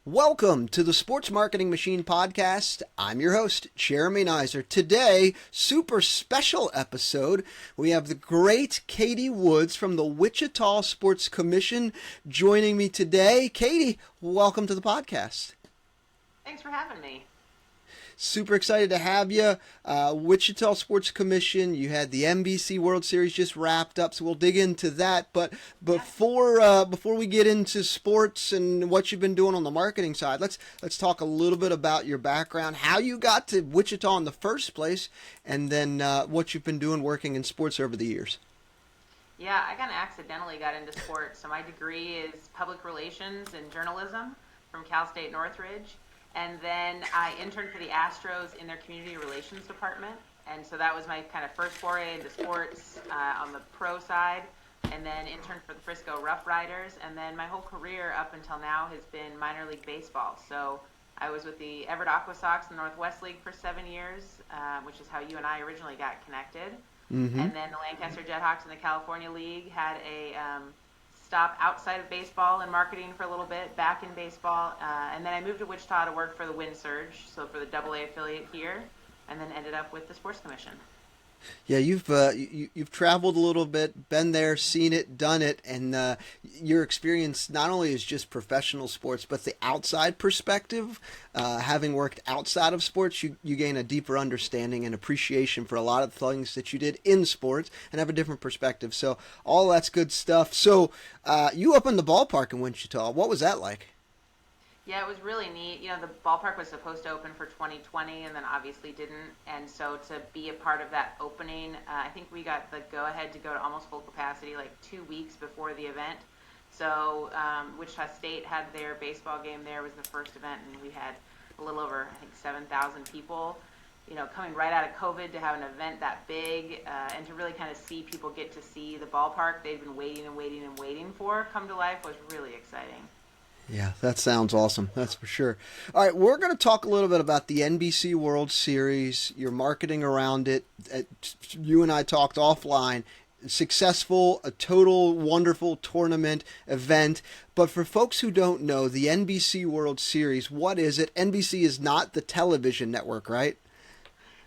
Welcome to the Sports Marketing Machine podcast. I'm your host, Jeremy Nizer. Today, super special episode. We have the great Katie Woods from the Wichita Sports Commission joining me today. Katie, welcome to the podcast. Thanks for having me. Super excited to have you. Wichita Sports Commission, you had the NBC World Series just wrapped up, so we'll dig into that. But before we get into sports and what you've been doing on the marketing side, let's talk a little bit about your background, how you got to Wichita in the first place, and then what you've been doing working in sports over the years. Yeah, I kind of accidentally got into sports. So my degree is public relations and journalism from Cal State Northridge. And then I interned for the Astros in their community relations department. And so that was my kind of first foray into sports on the pro side. And then interned for the Frisco Rough Riders. And then my whole career up until now has been minor league baseball. So I was with the Everett Aqua Sox in the Northwest League for 7 years, which is how you and I originally got connected. Mm-hmm. And then the Lancaster Jethawks in the California League had a stop outside of baseball and marketing for a little bit, back in baseball, and then I moved to Wichita to work for the Wind Surge, so for the AA affiliate here, and then ended up with the Sports Commission. Yeah, you've traveled a little bit, been there, seen it, done it, and your experience not only is just professional sports, but the outside perspective. Having worked outside of sports, you gain a deeper understanding and appreciation for a lot of things that you did in sports, and have a different perspective. So all that's good stuff. So you opened the ballpark in Wichita. What was that like? Yeah, it was really neat. You know, the ballpark was supposed to open for 2020 and then obviously didn't. And so to be a part of that opening, I think we got the go-ahead to go to almost full capacity like 2 weeks before the event. So Wichita State had their baseball game there, was the first event, and we had a little over, I think, 7,000 people. You know, coming right out of COVID to have an event that big and to really kind of see people get to see the ballpark they've been waiting and waiting and waiting for come to life was really exciting. Yeah, that sounds awesome. That's for sure. All right, we're going to talk a little bit about the NBC World Series, your marketing around it. You and I talked offline. Successful, a total wonderful tournament event. But for folks who don't know, the NBC World Series, what is it? NBC is not the television network, right?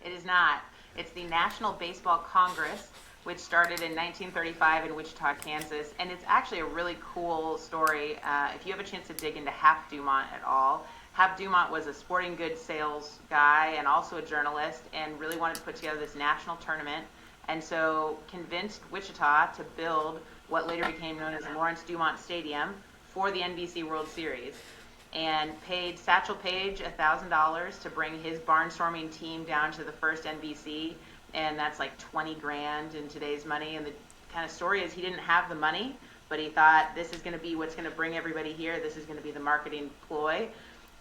It is not. It's the National Baseball Congress, which started in 1935 in Wichita, Kansas. And it's actually a really cool story. If you have a chance to dig into Hap Dumont at all, Hap Dumont was a sporting goods sales guy and also a journalist and really wanted to put together this national tournament. And so convinced Wichita to build what later became known as Lawrence Dumont Stadium for the NBC World Series, and paid Satchel Paige $1,000 to bring his barnstorming team down to the first NBC. And that's like 20 grand in today's money. And the kind of story is he didn't have the money, but he thought this is going to be what's going to bring everybody here. This is going to be the marketing ploy.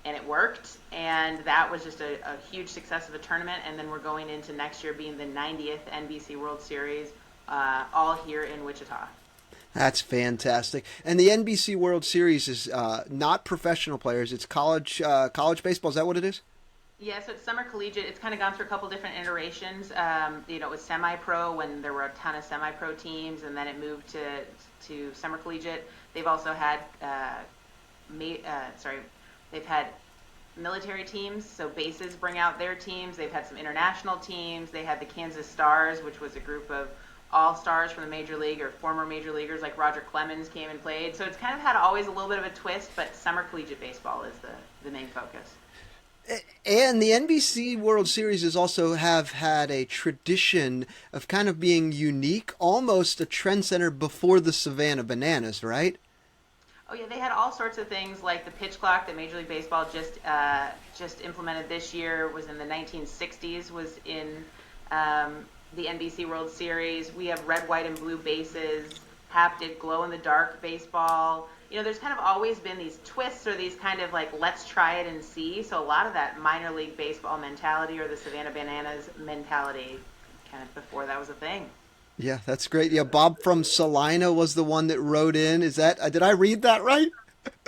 And it worked. And that was just a huge success of a tournament. And then we're going into next year being the 90th NBC World Series, all here in Wichita. That's fantastic. And the NBC World Series is not professional players. It's college baseball. Is that what it is? Yeah, so it's summer collegiate. It's kind of gone through a couple different iterations. It was semi-pro when there were a ton of semi-pro teams, and then it moved to summer collegiate. They've also had they've had military teams, so bases bring out their teams. They've had some international teams. They had the Kansas Stars, which was a group of all-stars from the major league or former major leaguers like Roger Clemens came and played. So it's kind of had always a little bit of a twist, but summer collegiate baseball is the main focus. And the NBC World Series has also have had a tradition of kind of being unique, almost a trend center before the Savannah Bananas, right? Oh yeah, they had all sorts of things like the pitch clock that Major League Baseball just implemented this year was in the 1960s, was in the NBC World Series. We have red, white, and blue bases, haptic, glow-in-the-dark baseball. You know, there's kind of always been these twists or these kind of like, let's try it and see. So a lot of that minor league baseball mentality or the Savannah Bananas mentality kind of before that was a thing. Yeah, that's great. Yeah, Bob from Salina was the one that wrote in. Is that, did I read that right?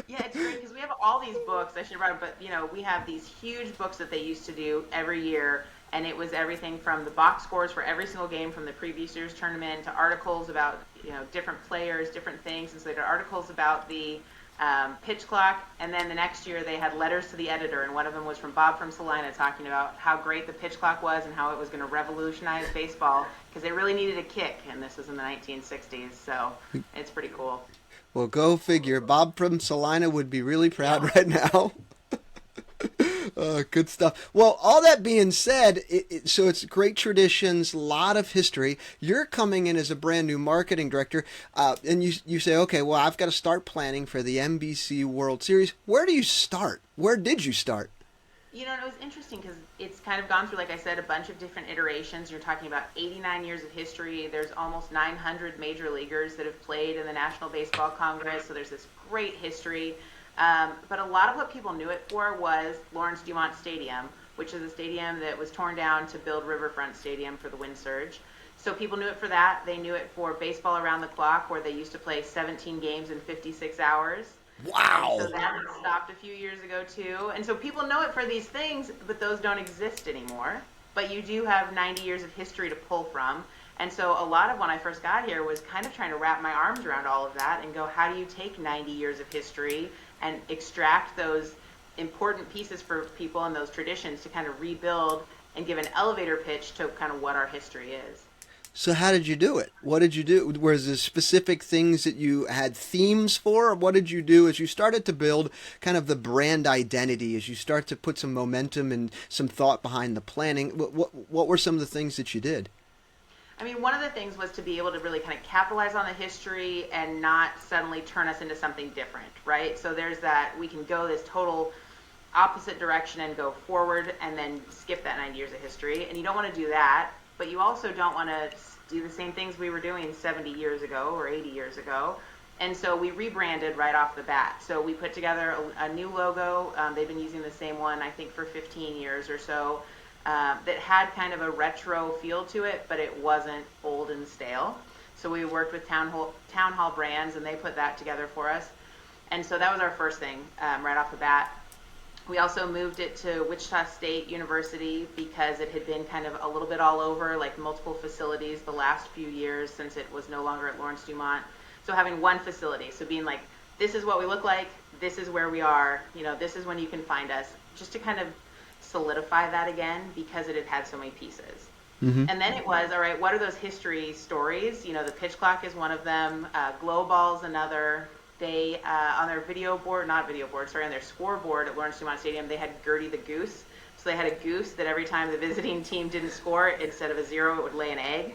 Yeah, it's great because we have all these books. I should have brought them, but, you know, we have these huge books that they used to do every year. And it was everything from the box scores for every single game from the previous year's tournament to articles about, you know, different players, different things. And so they had articles about the pitch clock, and then the next year they had letters to the editor, and one of them was from Bob from Salina talking about how great the pitch clock was and how it was going to revolutionize baseball because they really needed a kick, and this was in the 1960s, so it's pretty cool. Well, go figure. Bob from Salina would be really proud right now. Good stuff. Well, all that being said, so it's great traditions, a lot of history. You're coming in as a brand new marketing director, and you say, okay, well, I've got to start planning for the NBC World Series. Where do you start? Where did you start? You know, and it was interesting because it's kind of gone through, like I said, a bunch of different iterations. You're talking about 89 years of history. There's almost 900 major leaguers that have played in the National Baseball Congress, so there's this great history. But a lot of what people knew it for was Lawrence Dumont Stadium, which is a stadium that was torn down to build Riverfront Stadium for the wind surge. So people knew it for that. They knew it for baseball around the clock, where they used to play 17 games in 56 hours. Wow. And so that stopped a few years ago, too. And so people know it for these things, but those don't exist anymore. But you do have 90 years of history to pull from. And so a lot of when I first got here was kind of trying to wrap my arms around all of that and go, how do you take 90 years of history and extract those important pieces for people and those traditions to kind of rebuild and give an elevator pitch to kind of what our history is. So how did you do it? What did you do? Was there specific things that you had themes for? Or what did you do as you started to build kind of the brand identity, as you start to put some momentum and some thought behind the planning? What were some of the things that you did? I mean, one of the things was to be able to really kind of capitalize on the history and not suddenly turn us into something different, right? So there's that, we can go this total opposite direction and go forward and then skip that 90 years of history. And you don't want to do that, but you also don't want to do the same things we were doing 70 years ago or 80 years ago. And so we rebranded right off the bat. So we put together a new logo. They've been using the same one, I think, for 15 years or so. That had kind of a retro feel to it, but it wasn't old and stale. So we worked with Town Hall Brands, and they put that together for us. And so that was our first thing right off the bat. We also moved it to Wichita State University because it had been kind of a little bit all over, like multiple facilities the last few years since it was no longer at Lawrence Dumont. So having one facility, so being like, this is what we look like, this is where we are, you know, this is when you can find us, just to kind of solidify that again because it had had so many pieces. Mm-hmm. And then it was, all right, what are those history stories? You know, the pitch clock is one of them, glow ball's another. They, on their on their scoreboard at Lawrence Dumont Stadium, they had Gertie the Goose. So they had a goose that every time the visiting team didn't score, instead of a 0, it would lay an egg.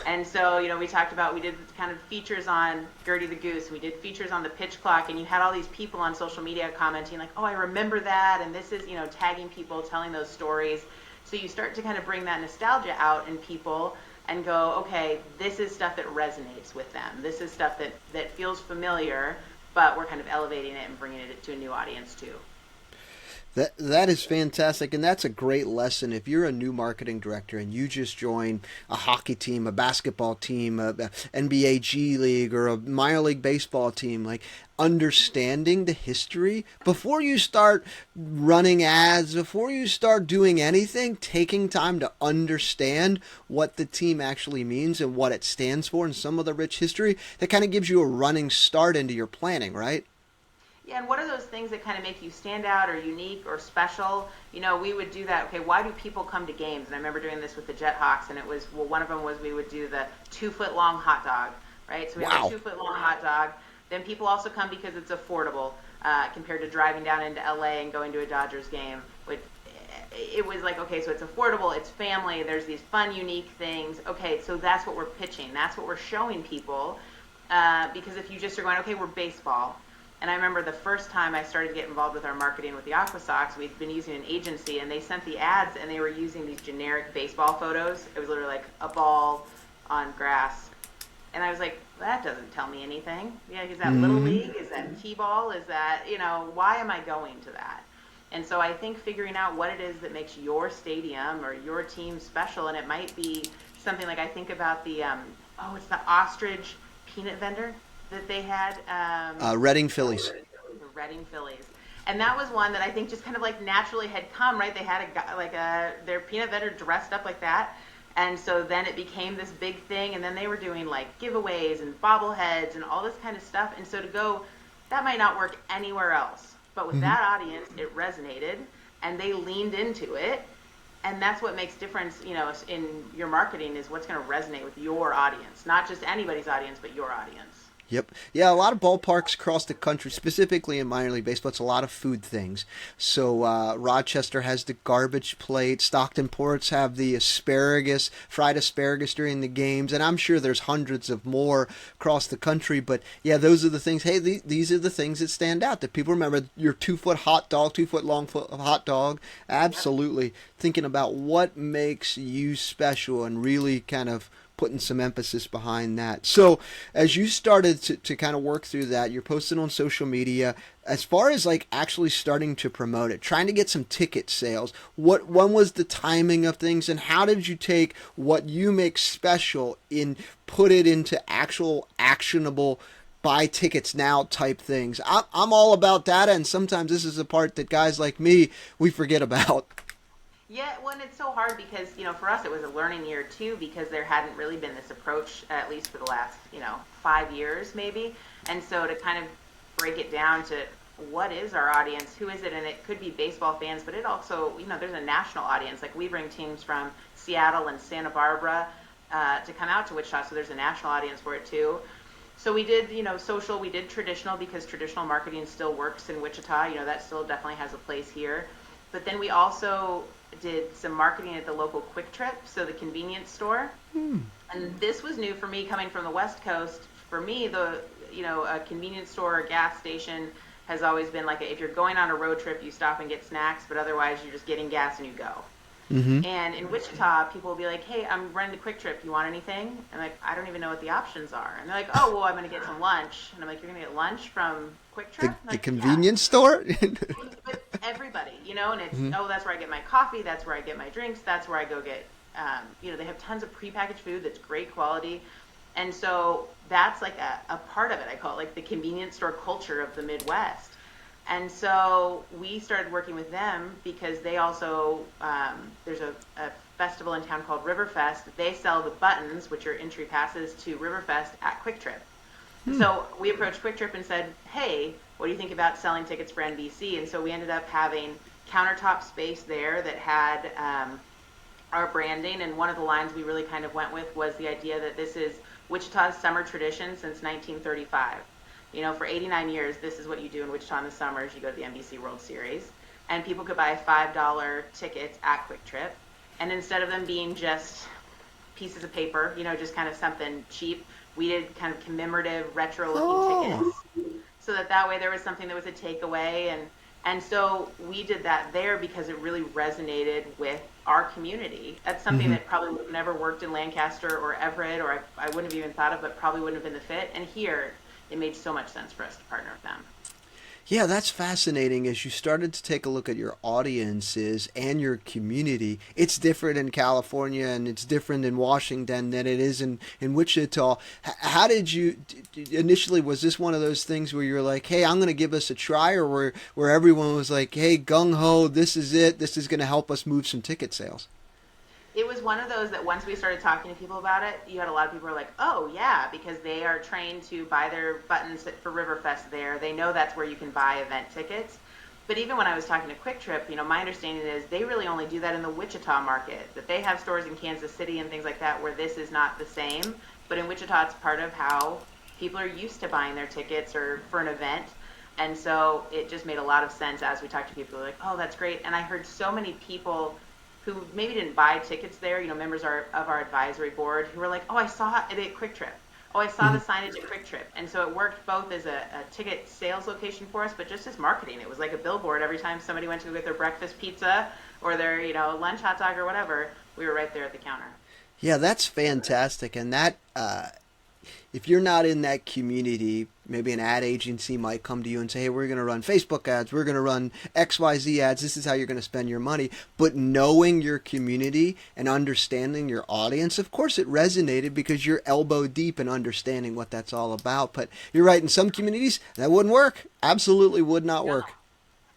And so, you know, we did kind of features on Gertie the Goose. We did features on the pitch clock, and you had all these people on social media commenting like, oh, I remember that, and this is, you know, tagging people, telling those stories. So you start to kind of bring that nostalgia out in people and go, okay, this is stuff that resonates with them. This is stuff that feels familiar, but we're kind of elevating it and bringing it to a new audience too. That is fantastic, and that's a great lesson. If you're a new marketing director and you just join a hockey team, a basketball team, a NBA G League, or a minor league baseball team, like understanding the history before you start running ads, before you start doing anything, taking time to understand what the team actually means and what it stands for and some of the rich history, that kind of gives you a running start into your planning, right? Yeah, and what are those things that kind of make you stand out or unique or special? You know, we would do that. Okay, why do people come to games? And I remember doing this with the Jethawks, and it was, well, one of them was we would do the 2-foot-long hot dog, right? So we have a 2-foot-long hot dog. Then people also come because it's affordable compared to driving down into LA and going to a Dodgers game. It was like, okay, so it's affordable, it's family, there's these fun, unique things. Okay, so that's what we're pitching. That's what we're showing people. Because if you just are going, okay, we're baseball. And I remember the first time I started to get involved with our marketing with the Aqua Sox, we'd been using an agency, and they sent the ads, and they were using these generic baseball photos. It was literally like a ball on grass. And I was like, that doesn't tell me anything. Yeah, is that Little League? Is that T-ball? Is that, you know, why am I going to that? And so I think figuring out what it is that makes your stadium or your team special, and it might be something like, I think about the, it's the ostrich peanut vendor that they had. Reading Phillies. The Reading Phillies. And that was one that I think just kind of like naturally had come, right? They had their peanut vendor dressed up like that. And so then it became this big thing. And then they were doing like giveaways and bobbleheads and all this kind of stuff. And so to go, That might not work anywhere else. But with that audience, it resonated and they leaned into it. And that's what makes difference, in your marketing is what's going to resonate with your audience, not just anybody's audience, but your audience. Yep. Yeah, a lot of ballparks across the country, specifically in minor league baseball, it's a lot of food things. So Rochester has the garbage plate. Stockton Ports have the asparagus, fried asparagus during the games, and I'm sure there's hundreds of more across the country. But yeah, those are the things. Hey, these are the things that stand out that people remember. Your 2 foot hot dog, 2 foot long hot dog. Absolutely, thinking about what makes you special and really kind of putting some emphasis behind that. So as you started to kind of work through that, you're posting on social media. As far as like actually starting to promote it, trying to get some ticket sales, when was the timing of things, and how did you take what you make special in put it into actual actionable buy tickets now type things? I'm all about data, and sometimes this is the part that guys like me, we forget about. Yeah, well, and it's so hard because, for us it was a learning year too, because there hadn't really been this approach, at least for the last, 5 years maybe. And so to kind of break it down to what is our audience, who is it, and it could be baseball fans, but it also, there's a national audience. Like we bring teams from Seattle and Santa Barbara to come out to Wichita, so there's a national audience for it too. So we did, social, we did traditional because traditional marketing still works in Wichita. That still definitely has a place here. But then we also did some marketing at the local Quick Trip, so the convenience store. And this was new for me coming from the West Coast. For me, a convenience store or gas station has always been like, if you're going on a road trip, you stop and get snacks, but otherwise you're just getting gas and you go. And in Wichita, people will be like, hey, I'm running the Quick Trip. You want anything? And like, I don't even know what the options are. And they're like, oh, well, I'm going to get some lunch. And I'm like, you're going to get lunch from Quick Trip? The convenience store? But everybody, and it's, oh, that's where I get my coffee. That's where I get my drinks. That's where I go get, they have tons of prepackaged food that's great quality. And so that's like a part of it. I call it like the convenience store culture of the Midwest. And so we started working with them because they also, there's a festival in town called Riverfest. They sell the buttons, which are entry passes to Riverfest at Quick Trip. So we approached Quick Trip and said, hey, what do you think about selling tickets for NBC? And so we ended up having countertop space there that had our branding. And one of the lines we really kind of went with was the idea that this is Wichita's summer tradition since 1935. For 89 years, this is what you do in Wichita in the summers. You go to the NBC World Series, and people could buy $5 tickets at Quick Trip. And instead of them being just pieces of paper, just kind of something cheap, we did kind of commemorative, retro-looking tickets, so that way there was something that was a takeaway. And so we did that there because it really resonated with our community. That's something that probably would have never worked in Lancaster or Everett, or I wouldn't have even thought of, but probably wouldn't have been the fit. And here, it made so much sense for us to partner with them. Yeah, that's fascinating. As you started to take a look at your audiences and your community, it's different in California and it's different in Washington than it is in Wichita. How did you, initially, was this one of those things where you're like, hey, I'm going to give us a try, or where everyone was like, hey, gung-ho, this is it, this is going to help us move some ticket sales? It was one of those that once we started talking to people about it, you had a lot of people who were like, oh, yeah, because they are trained to buy their buttons for Riverfest there. They know that's where you can buy event tickets. But even when I was talking to Quick Trip, my understanding is they really only do that in the Wichita market, that they have stores in Kansas City and things like that where this is not the same. But in Wichita, it's part of how people are used to buying their tickets or for an event. And so it just made a lot of sense as we talked to people, like, oh, that's great. And I heard so many people who maybe didn't buy tickets there, members of our advisory board, who were like, oh, I saw it at Quick Trip. Oh, I saw the signage at Quick Trip. And so it worked both as a ticket sales location for us, but just as marketing. It was like a billboard. Every time somebody went to go get their breakfast pizza or their, lunch hot dog or whatever, we were right there at the counter. Yeah, that's fantastic. And that, if you're not in that community, maybe an ad agency might come to you and say, hey, we're going to run Facebook ads, we're going to run XYZ ads, this is how you're going to spend your money. But knowing your community and understanding your audience, of course it resonated because you're elbow deep in understanding what that's all about. But you're right, in some communities, that wouldn't work. Absolutely would not work.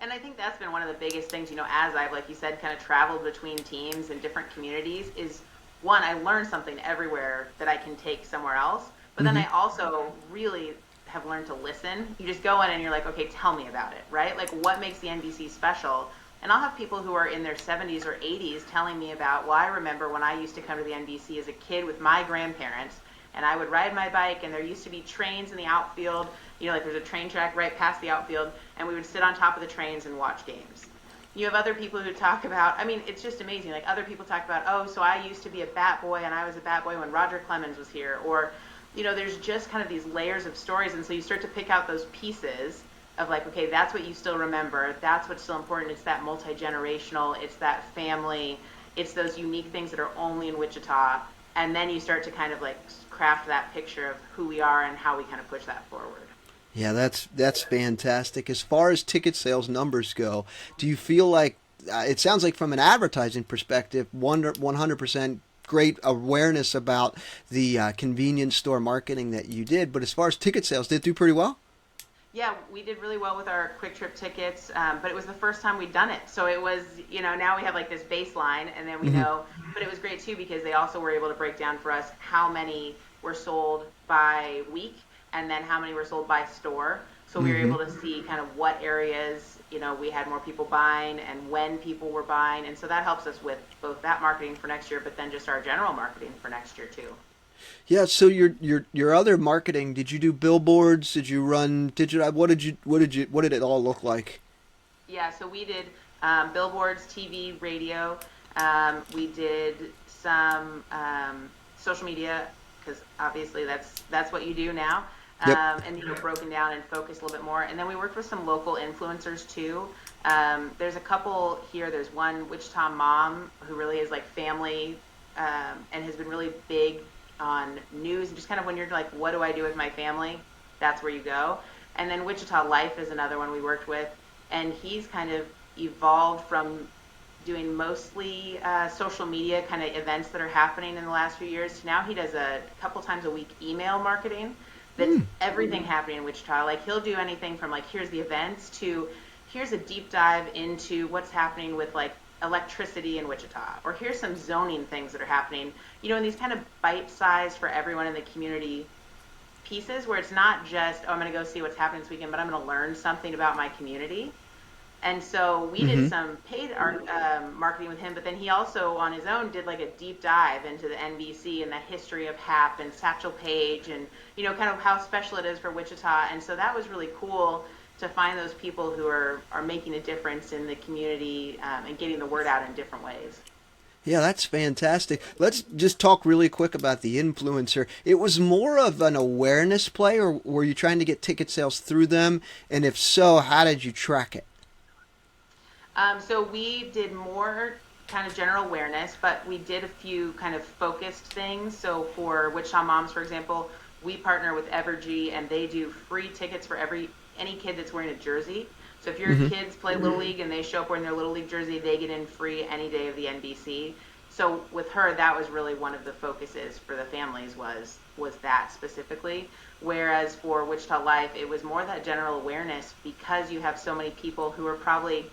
And I think that's been one of the biggest things, as I've, like you said, kind of traveled between teams and different communities, is one, I learned something everywhere that I can take somewhere else. But then I also really have learned to listen. You just go in and you're like, okay, tell me about it, right? Like, what makes the NBC special? And I'll have people who are in their 70s or 80s telling me about, well, I remember when I used to come to the NBC as a kid with my grandparents, and I would ride my bike, and there used to be trains in the outfield, like there's a train track right past the outfield, and we would sit on top of the trains and watch games. You have other people who talk about, it's just amazing. Like, other people talk about, oh, so I used to be a bat boy, and I was a bat boy when Roger Clemens was here. Or, there's just kind of these layers of stories, and so you start to pick out those pieces of like, okay, that's what you still remember. That's what's still important. It's that multi-generational. It's that family. It's those unique things that are only in Wichita. And then you start to kind of like craft that picture of who we are and how we kind of push that forward. Yeah, that's fantastic. As far as ticket sales numbers go, do you feel like it sounds like from an advertising perspective, 100% great awareness about the convenience store marketing that you did, but as far as ticket sales, did it do pretty well? Yeah, we did really well with our quick trip tickets, but it was the first time we'd done it. So it was, now we have like this baseline, and then we know, but it was great too because they also were able to break down for us how many were sold by week and then how many were sold by store. So we were able to see kind of what areas, we had more people buying and when people were buying. And so that helps us with both that marketing for next year, but then just our general marketing for next year too. Yeah, so your other marketing, did you do billboards? Did you run digital? What did it all look like? Yeah, so we did billboards, TV, radio. We did some social media because obviously that's what you do now. Yep. And broken down and focused a little bit more. And then we worked with some local influencers too. There's a couple here. There's one Wichita mom who really is like family and has been really big on news and just kind of when you're like, what do I do with my family? That's where you go. And then Wichita Life is another one we worked with, and he's kind of evolved from doing mostly social media kind of events that are happening in the last few years to now he does a couple times a week email marketing that's everything happening in Wichita. Like, he'll do anything from like, here's the events to here's a deep dive into what's happening with like electricity in Wichita, or here's some zoning things that are happening, in these kind of bite-sized for everyone in the community pieces where it's not just, oh, I'm going to go see what's happening this weekend, but I'm going to learn something about my community. And so we did some paid art, marketing with him, but then he also on his own did like a deep dive into the NBC and the history of HAP and Satchel Paige and, kind of how special it is for Wichita. And so that was really cool to find those people who are making a difference in the community and getting the word out in different ways. Yeah, that's fantastic. Let's just talk really quick about the influencer. It was more of an awareness play, or were you trying to get ticket sales through them? And if so, how did you track it? So we did more kind of general awareness, but we did a few kind of focused things. So for Wichita Moms, for example, we partner with Evergy, and they do free tickets for any kid that's wearing a jersey. So if your kids play Little League and they show up wearing their Little League jersey, they get in free any day of the NBC. So with her, that was really one of the focuses for the families was that specifically. Whereas for Wichita Life, it was more that general awareness because you have so many people who are probably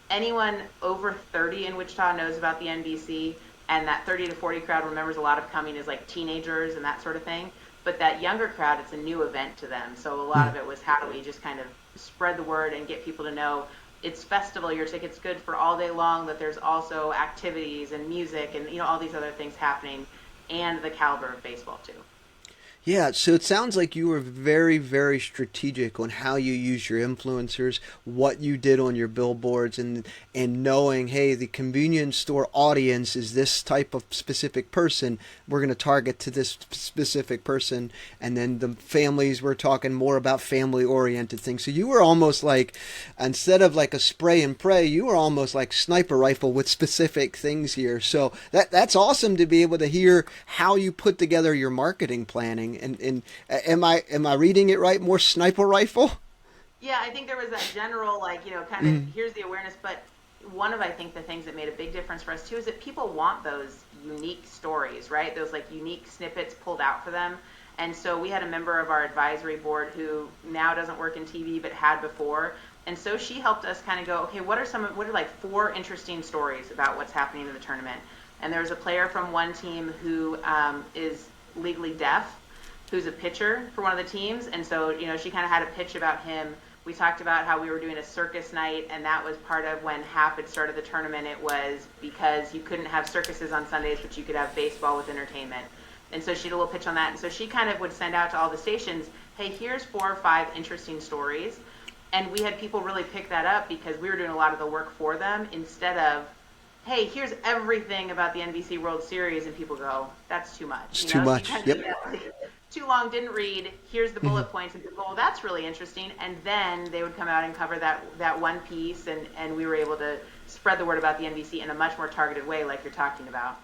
anyone over 30 in Wichita knows about the NBC, and that 30 to 40 crowd remembers a lot of coming as like teenagers and that sort of thing. But that younger crowd, it's a new event to them. So a lot of it was how do we just kind of spread the word and get people to know it's festival, your ticket's good for all day long, that there's also activities and music and, all these other things happening, and the caliber of baseball too. Yeah, so it sounds like you were very, very strategic on how you use your influencers, what you did on your billboards, and knowing, hey, the convenience store audience is this type of specific person. We're going to target to this specific person, and then the families, we're talking more about family-oriented things. So you were almost like, instead of like a spray and pray, you were almost like sniper rifle with specific things here. So that's awesome to be able to hear how you put together your marketing planning. And am I reading it right? More sniper rifle? Yeah, I think there was that general, kind of here's the awareness. But one of, I think, the things that made a big difference for us too is that people want those unique stories, right? Those like unique snippets pulled out for them. And so we had a member of our advisory board who now doesn't work in TV but had before. And so she helped us kind of go, okay, what are like 4 interesting stories about what's happening in the tournament? And there was a player from one team who is legally deaf. who's a pitcher for one of the teams. And so, she kind of had a pitch about him. We talked about how we were doing a circus night, and that was part of when HAP had started the tournament. It was because you couldn't have circuses on Sundays, but you could have baseball with entertainment. And so she had a little pitch on that. And so she kind of would send out to all the stations, hey, here's 4 or 5 interesting stories. And we had people really pick that up because we were doing a lot of the work for them instead of, hey, here's everything about the NBC World Series. And people go, that's too much. It's too much. Yep. Too long, didn't read, here's the bullet points, and people go, well, that's really interesting. And then they would come out and cover that one piece, and we were able to spread the word about the NBC in a much more targeted way, like you're talking about.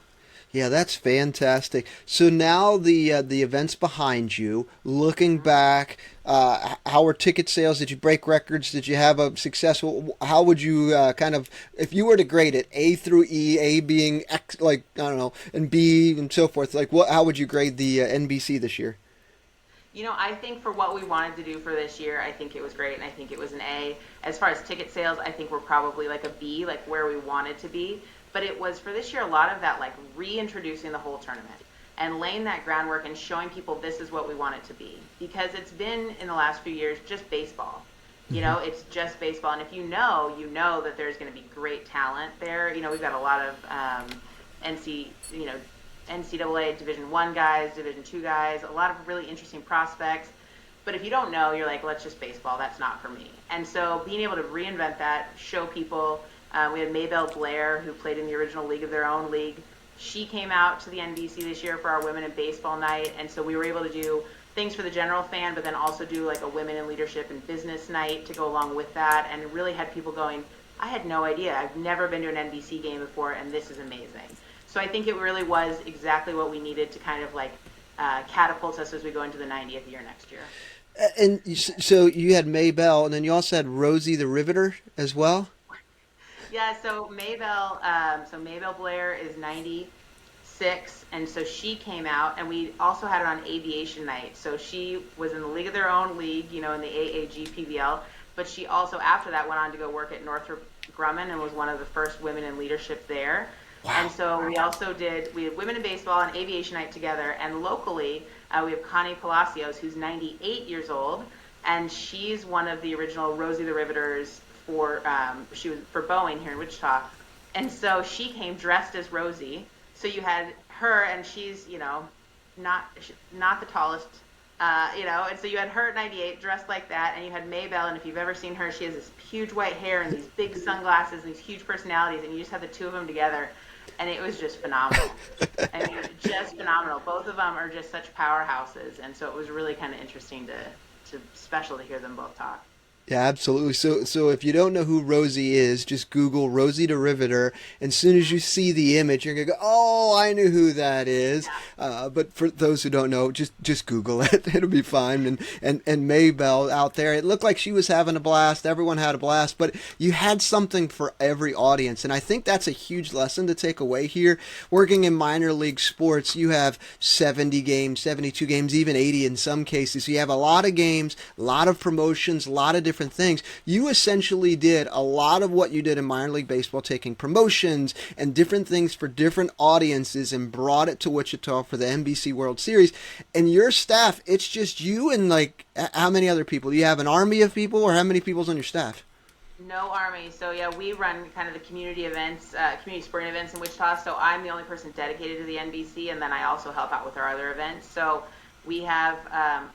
Yeah, that's fantastic. So now the event's behind you. Looking back, how were ticket sales? Did you break records? Did you have a successful? How would you kind of, if you were to grade it, A through E, A being X, like I don't know, and B and so forth? Like what? How would you grade the NBC this year? I think for what we wanted to do for this year, I think it was great, and I think it was an A. As far as ticket sales, I think we're probably like a B, like where we wanted to be. But it was for this year a lot of that, like reintroducing the whole tournament and laying that groundwork and showing people this is what we want it to be. Because it's been in the last few years just baseball. It's just baseball. And if you know that there's going to be great talent there. We've got a lot of NCAA Division I guys, Division II guys, a lot of really interesting prospects. But if you don't know, you're like, well, it's just baseball. That's not for me. And so being able to reinvent that, show people. We had Maybelle Blair, who played in the original League of Their Own league. She came out to the NBC this year for our Women in Baseball night, and so we were able to do things for the general fan, but then also do like a Women in Leadership and Business night to go along with that, and it really had people going, I had no idea. I've never been to an NBC game before, and this is amazing. So I think it really was exactly what we needed to kind of like catapult us as we go into the 90th year next year. And so you had Maybelle, and then you also had Rosie the Riveter as well? Yeah, so Maybelle Blair is 96, and so she came out, and we also had her on Aviation Night. So she was in the League of Their Own league, in the AAG PBL, but she also after that went on to go work at Northrop Grumman and was one of the first women in leadership there. Wow. And so we had Women in Baseball and Aviation Night together, and locally we have Connie Palacios, who's 98 years old, and she's one of the original Rosie the Riveters. She was for Boeing here in Wichita, and so she came dressed as Rosie. So you had her, and she's not the tallest, and so you had her at 98 dressed like that, and you had Maybelle, and if you've ever seen her, she has this huge white hair and these big sunglasses and these huge personalities, and you just had the two of them together, and it was just phenomenal. I mean, just phenomenal. Both of them are just such powerhouses, and so it was really kind of interesting to special to hear them both talk. Yeah, absolutely. So if you don't know who Rosie is, just Google Rosie the Riveter, and as soon as you see the image, you're gonna go, "Oh, I knew who that is." But for those who don't know, just Google it; it'll be fine. And Maybelle out there, it looked like she was having a blast. Everyone had a blast, but you had something for every audience, and I think that's a huge lesson to take away here. Working in minor league sports, you have 70 games, 72 games, even 80 in some cases. So you have a lot of games, a lot of promotions, a lot of different things. You essentially did a lot of what you did in minor league baseball, taking promotions and different things for different audiences and brought it to Wichita for the NBC World Series. And your staff, it's just you and like how many other people? Do you have an army of people, or how many people's on your staff? No army. So yeah, we run kind of the community events, community sporting events in Wichita. So I'm the only person dedicated to the NBC, and then I also help out with our other events. So we have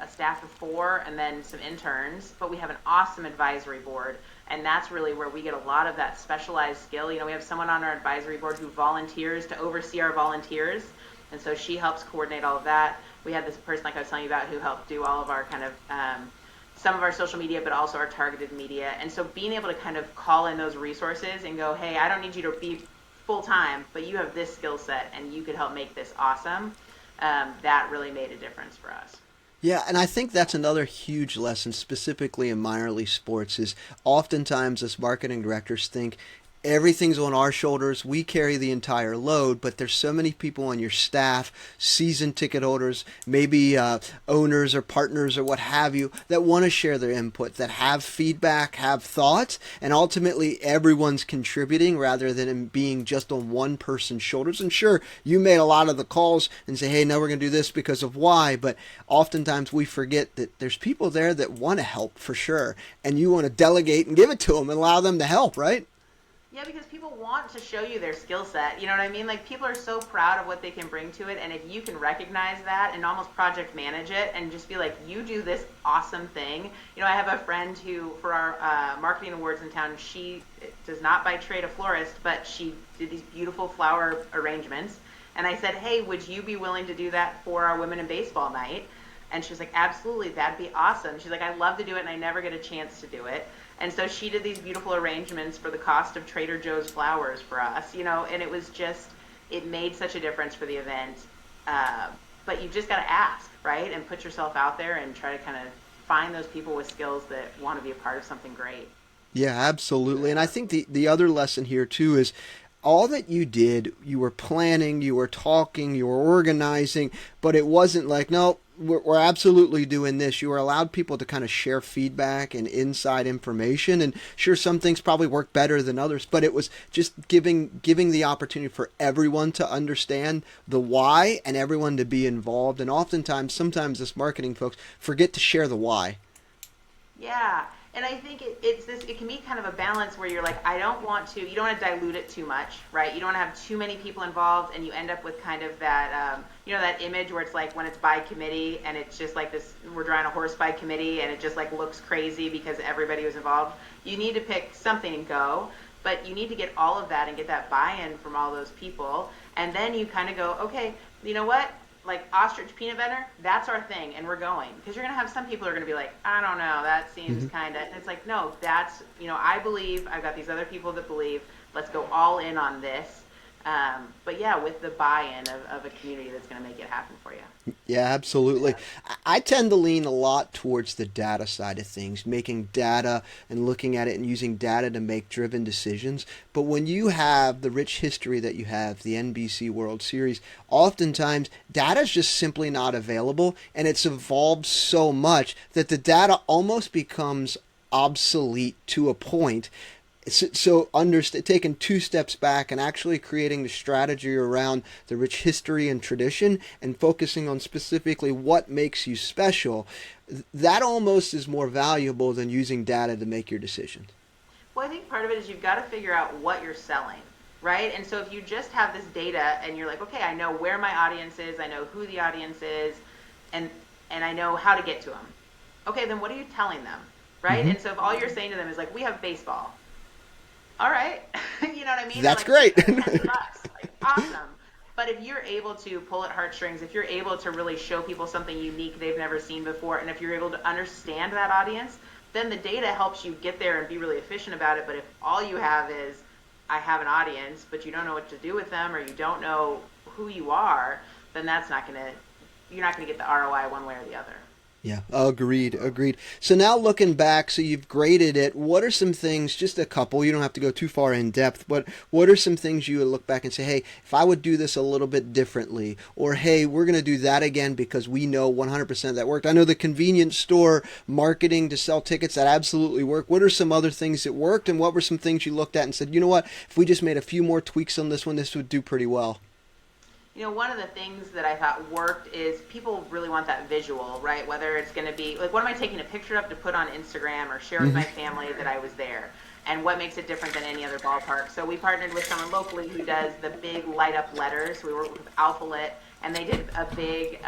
a staff of 4 and then some interns, but we have an awesome advisory board, and that's really where we get a lot of that specialized skill. We have someone on our advisory board who volunteers to oversee our volunteers, and so she helps coordinate all of that. We have this person, like I was telling you about, who helped do all of our kind of some of our social media, but also our targeted media. And so being able to kind of call in those resources and go, hey, I don't need you to be full-time, but you have this skill set, and you could help make this awesome. That really made a difference for us. Yeah, and I think that's another huge lesson, specifically in minor league sports, is oftentimes us marketing directors think everything's on our shoulders. We carry the entire load, but there's so many people on your staff, season ticket holders, maybe owners or partners or what have you, that want to share their input, that have feedback, have thoughts, and ultimately everyone's contributing rather than being just on one person's shoulders. And sure, you made a lot of the calls and say, hey, no, we're going to do this because of why, but oftentimes we forget that there's people there that want to help for sure, and you want to delegate and give it to them and allow them to help, right? Yeah, because people want to show you their skill set. You know what I mean? Like, people are so proud of what they can bring to it, and if you can recognize that and almost project manage it and just be like, you do this awesome thing. You know, I have a friend who, for our marketing awards in town, she does not by trade a florist, but she did these beautiful flower arrangements. And I said, hey, would you be willing to do that for our Women in Baseball night? And she was like, absolutely, that'd be awesome. She's like, I love to do it, and I never get a chance to do it. And so she did these beautiful arrangements for the cost of Trader Joe's flowers for us, you know, and it was just, it made such a difference for the event. But you just got to ask, right? And put yourself out there and try to kind of find those people with skills that want to be a part of something great. Yeah, absolutely. And I think the other lesson here too is all that you did, you were planning, you were talking, you were organizing, but it wasn't like, no, we're absolutely doing this. You were allowed people to kind of share feedback and inside information. And sure, some things probably work better than others, but it was just giving the opportunity for everyone to understand the why and everyone to be involved. And oftentimes, sometimes us marketing folks forget to share the why. Yeah. And I think it's this, it can be kind of a balance where you're like, I don't want to, you don't want to dilute it too much, right? You don't want to have too many people involved, and you end up with kind of that, you know, that image where it's like when it's by committee and it's just like this, we're drawing a horse by committee and it just like looks crazy because everybody was involved. You need to pick something and go, but you need to get all of that and get that buy-in from all those people. And then you kind of go, okay, you know what? Like ostrich peanut butter, that's our thing, and we're going. Because you're going to have some people who are going to be like, I don't know, that seems kind of, and it's like, no, that's, you know, I believe, I've got these other people that believe, let's go all in on this. But yeah, with the buy-in of a community that's going to make it happen for you. Yeah, absolutely. I tend to lean a lot towards the data side of things, making data and looking at it and using data to make driven decisions. But when you have the rich history that you have, the NBC World Series, oftentimes data is just simply not available, and it's evolved so much that the data almost becomes obsolete to a point. So taking two steps back and actually creating the strategy around the rich history and tradition and focusing on specifically what makes you special, that almost is more valuable than using data to make your decisions. Well, I think part of it is you've got to figure out what you're selling, right? And so if you just have this data and you're like, okay, I know where my audience is, I know who the audience is, and I know how to get to them. Okay, then what are you telling them, right? And so if all you're saying to them is like, we have baseball. All right. You know what I mean? That's like, great. $10. Like, awesome. But if you're able to pull at heartstrings, if you're able to really show people something unique they've never seen before, and if you're able to understand that audience, then the data helps you get there and be really efficient about it. But if all you have is, I have an audience, but you don't know what to do with them, or you don't know who you are, then you're not going to get the ROI one way or the other. Yeah, agreed. So now looking back, so you've graded it, what are some things, just a couple, you don't have to go too far in depth, but what are some things you would look back and say, hey, if I would do this a little bit differently, or hey, we're going to do that again because we know 100% that worked. I know the convenience store marketing to sell tickets, that absolutely worked. What are some other things that worked, and what were some things you looked at and said, you know what, if we just made a few more tweaks on this one, this would do pretty well? You know, one of the things that I thought worked is people really want that visual, right? Whether it's going to be, like, what am I taking a picture of to put on Instagram or share with my family that I was there? And what makes it different than any other ballpark? So we partnered with someone locally who does the big light-up letters. We worked with Alpha Lit, and they did a big,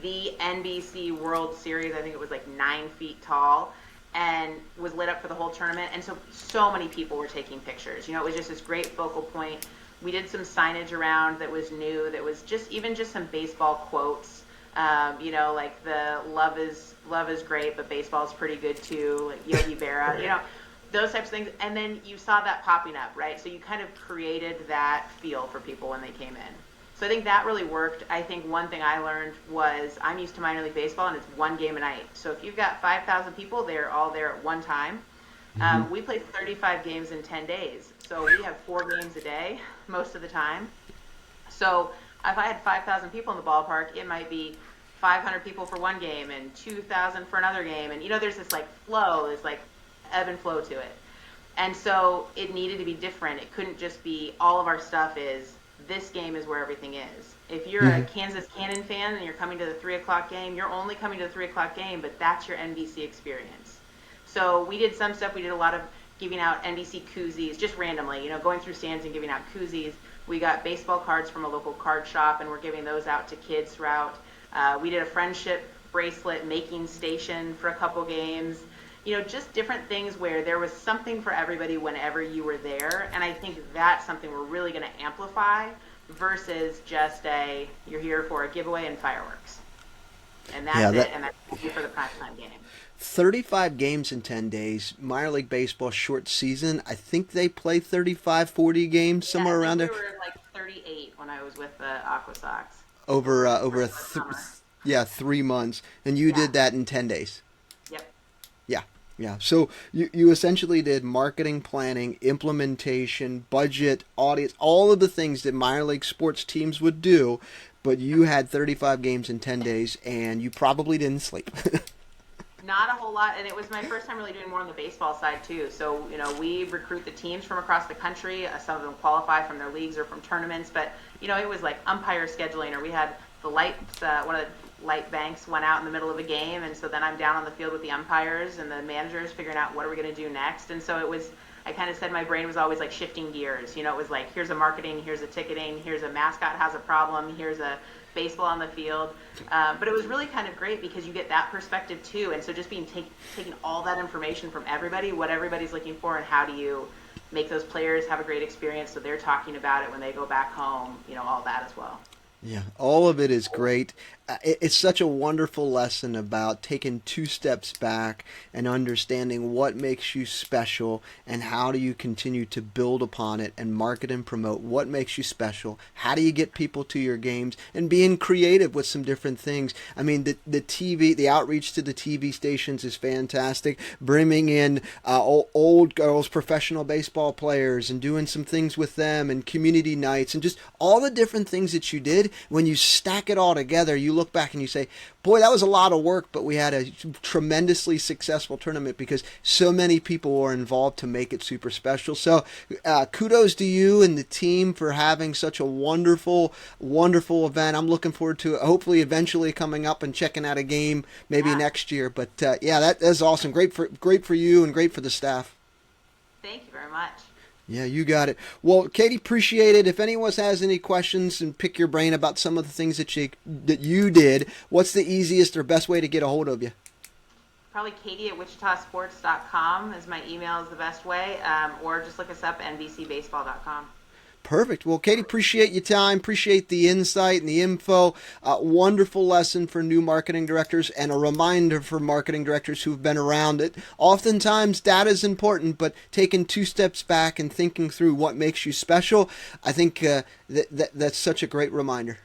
the NBC World Series, I think it was like 9 feet tall, and was lit up for the whole tournament. And so many people were taking pictures. You know, it was just this great focal point. We did some signage around that was new, that was just some baseball quotes, you know, like the love is great, but baseball's pretty good too, like Yogi Berra, you know, those types of things. And then you saw that popping up, right? So you kind of created that feel for people when they came in. So I think that really worked. I think one thing I learned was I'm used to minor league baseball, and it's one game a night. So if you've got 5,000 people, they're all there at one time. We play 35 games in 10 days. So we have 4 games a day most of the time. So if I had 5,000 people in the ballpark, it might be 500 people for one game and 2,000 for another game. And, there's this like flow, this like ebb and flow to it. And so it needed to be different. It couldn't just be all of our stuff is this game is where everything is. If you're a Kansas Cannon fan and you're coming to the 3 o'clock game, you're only coming to the 3 o'clock game, but that's your NBC experience. So we did some stuff. We did a lot of giving out NBC koozies, just randomly, going through stands and giving out koozies. We got baseball cards from a local card shop, and we're giving those out to kids throughout. We did a friendship bracelet making station for a couple games. Just different things where there was something for everybody whenever you were there. And I think that's something we're really going to amplify versus just you're here for a giveaway and fireworks. And that's it. And that's for the primetime game. 35 games in 10 days. Minor League Baseball short season. I think they play 35, 40 games, somewhere around there. We were like 38 when I was with the Aqua Sox. Over 3 months. And you did that in 10 days. Yep. Yeah. So you essentially did marketing, planning, implementation, budget, audience, all of the things that minor league sports teams would do, but you had 35 games in 10 days, and you probably didn't sleep. Not a whole lot, and it was my first time really doing more on the baseball side too. So, we recruit the teams from across the country. Some of them qualify from their leagues or from tournaments, but, it was like umpire scheduling, or we had the lights, one of the light banks went out in the middle of a game, and so then I'm down on the field with the umpires and the managers figuring out what are we going to do next. And so I kind of said my brain was always like shifting gears. It was like, here's a marketing, here's a ticketing, here's a mascot has a problem, here's a baseball on the field. But it was really kind of great because you get that perspective too. And so just taking all that information from everybody, what everybody's looking for, and how do you make those players have a great experience so they're talking about it when they go back home, all that as well. Yeah, all of it is great. It's such a wonderful lesson about taking 2 steps back and understanding what makes you special and how do you continue to build upon it and market and promote what makes you special. How do you get people to your games and being creative with some different things. I mean, the TV, the outreach to the TV stations is fantastic. Bringing in old girls, professional baseball players, and doing some things with them, and community nights, and just all the different things that you did. When you stack it all together, you look back and you say, boy, that was a lot of work, but we had a tremendously successful tournament because so many people were involved to make it super special. So kudos to you and the team for having such a wonderful, wonderful event. I'm looking forward to it, hopefully eventually coming up and checking out a game maybe next year. But that is awesome. Great for you and great for the staff. Thank you very much. Yeah, you got it. Well, Katie, appreciate it. If anyone has any questions and pick your brain about some of the things that you did, what's the easiest or best way to get a hold of you? Probably Katie@wichitasports.com is my email is the best way, or just look us up NBCBaseball.com. Perfect. Well, Katie, appreciate your time. Appreciate the insight and the info. Wonderful lesson for new marketing directors and a reminder for marketing directors who've been around it. Oftentimes, data is important, but taking 2 steps back and thinking through what makes you special, I think that's such a great reminder.